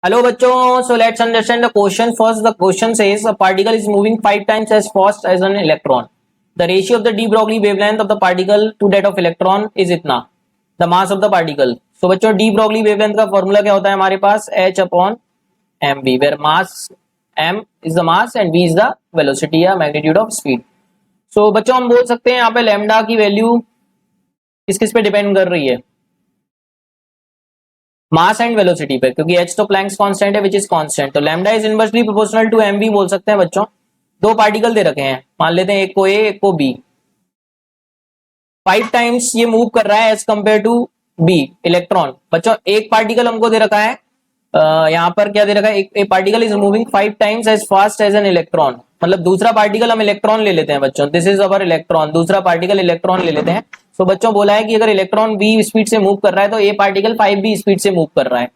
Hello bachcho, so let's understand the question first. The question says a particle is moving 5 times as fast as an electron. The ratio of the de Broglie wavelength of the particle to that of electron is इतना. The mass of the particle. So बच्चों de Broglie wavelength का formula क्या होता है हमारे पास h upon mv, where mass m is the mass and v is the velocity या magnitude of speed. So बच्चों हम बोल सकते हैं यहाँ पे lambda की वैल्यू किस किस पे डिपेंड कर रही है, मास एंड वेलोसिटी पे, क्योंकि h तो प्लैंक्स कांस्टेंट है विच इज कांस्टेंट, तो lambda is inversely proportional to mv बोल सकते हैं बच्चों. दो पार्टिकल दे रखे हैं, मान लेते हैं एक को a एक को b. 5 टाइम्स ये मूव कर रहा है as compare to b electron. बच्चों एक पार्टिकल हमको दे रखा है, यहाँ पर क्या दे रखा है, एक particle is moving 5 times as fast as an electron. मतलब दूसरा पार्टिकल हम इलेक्ट्रॉन ले लेते हैं बच्चों, दिस इज अवर इलेक्ट्रॉन, दूसरा पार्टिकल इलेक्ट्रॉन ले लेते हैं. तो बच्चों बोला है कि अगर इलेक्ट्रॉन v स्पीड से मूव कर रहा है तो ए पार्टिकल 5b स्पीड से मूव कर रहा है.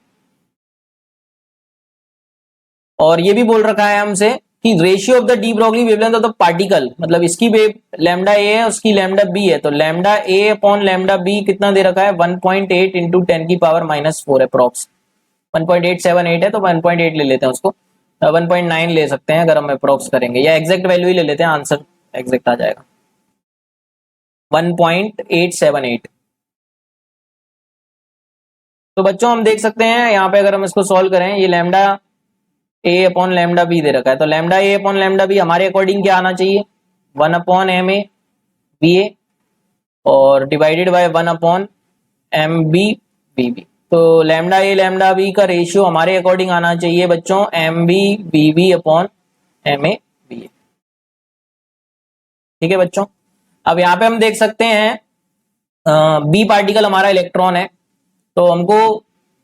और ये भी बोल रखा है हमसे कि ratio of the de Broglie wavelength of the particle, मतलब इसकी वेव लैम्डा ए है उसकी लैम्डा बी है, तो lambda A upon lambda B कितना दे रखा है 1.8 इंटू 10 की पावर -4 अप्रॉक्स. 1.878 है तो 1.8 ले लेते हैं उसको, 1.9 ले सकते हैं अगर हम अप्रॉक्स करेंगे, या एग्जैक्ट वैल्यू ही ले लेते हैं, आंसर एग्जैक्ट आ जाएगा 1.878. तो बच्चों हम देख सकते हैं यहाँ पे अगर हम इसको सॉल्व करें, ये lambda A upon lambda B दे रखा है, तो lambda A upon lambda B हमारे अकॉर्डिंग क्या आना चाहिए 1 upon M A B A और divided by 1 upon M B B B. तो लैम्डा ए लैम्डा बी का रेशियो हमारे अकॉर्डिंग आना चाहिए बच्चों M B B B upon M A B A. ठीक है बच्चों. अब यहाँ पे हम देख सकते हैं बी पार्टिकल हमारा इलेक्ट्रॉन है, तो हमको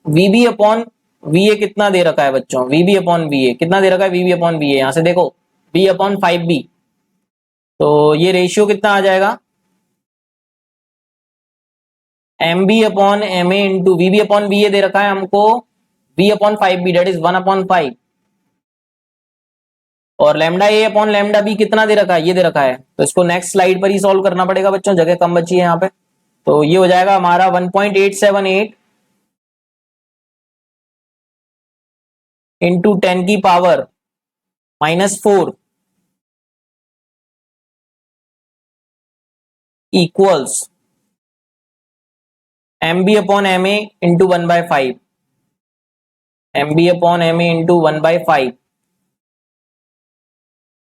वीबी अपॉन वी ए कितना दे रखा है बच्चों, वीबी अपॉन वी ए कितना दे रखा है, वीबी अपॉन वी ए यहां से देखो बी अपॉन 5b, तो ये रेशियो कितना आ जाएगा M B upon M A into VB upon V A दे रखा है हमको V upon 5b, that is 1 upon 5, और lambda A upon lambda B कितना दे रखा है, ये दे रखा है, तो इसको नेक्स्ट स्लाइड पर ही सॉल्व करना पड़ेगा बच्चों, जगह कम बची है यहाँ पे. तो ये हो जाएगा हमारा 1.878 इंटू 10 की power -4 equals M B upon M A into 1/5, M B upon M A into 1/5.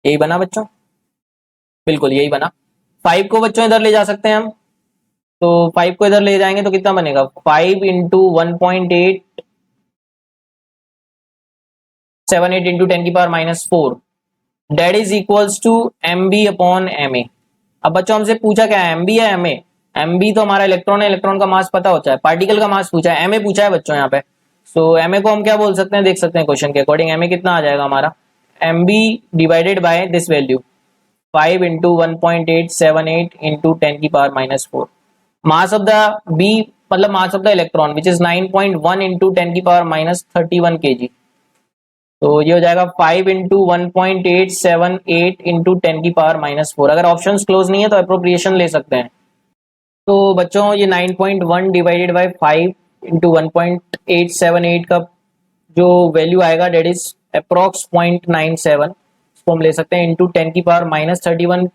यही बना बच्चों, बिल्कुल यही बना. 5 को बच्चों इधर ले जा सकते हैं हम, तो 5 को इधर ले जाएंगे तो कितना बनेगा 5 इंटू 1.878 इंटू 10 की power -4, that is equals to M B upon M A. अब बच्चों हमसे पूछा क्या है एम बी या एम ए, एम बी तो हमारा इलेक्ट्रॉन है, इलेक्ट्रॉन का मास पता होता है, पार्टिकल का मास पूछा है, एम ए पूछा है बच्चों यहाँ पे. सो एम ए को हम क्या बोल सकते हैं, देख सकते हैं क्वेश्चन के अकॉर्डिंग एम ए कितना आ जाएगा हमारा M B divided by this value 5 into 1.878 into 10 की power -4. Mass of the B मतलब mass of the electron which is 9.1 into 10 की पावर -31 kg. तो ये हो जाएगा 5 इंटू 1.878 इंटू 10 की पावर -4. अगर ऑप्शंस क्लोज नहीं है तो अप्रोप्रिएशन ले सकते हैं. तो बच्चों ये 9.1 डिवाइडेड बाय 5 इंटू 1.878 का जो वैल्यू आएगा डेट इज अप्रॉक्स 0.97, इसको हम ले सकते हैं इंटू 10 की पावर -31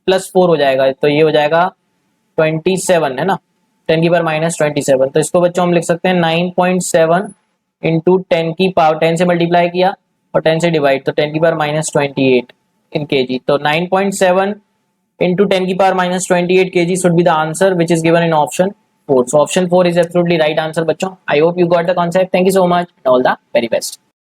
प्लस 4 हो जाएगा, तो ये हो जाएगा 27 है ना, 10 की पावर -27. तो इसको बच्चों हम लिख सकते हैं 9.7 इंटू 10 की पावर 10 से मल्टीप्लाई किया और 10 से डिवाइड, तो 10 की पावर -28 इन kg. तो 9.7 into 10 की power -28 kg should be the answer which is given in option 4. So option 4 is absolutely right answer बच्चों. I hope you got the concept. Thank you so much and all the very best.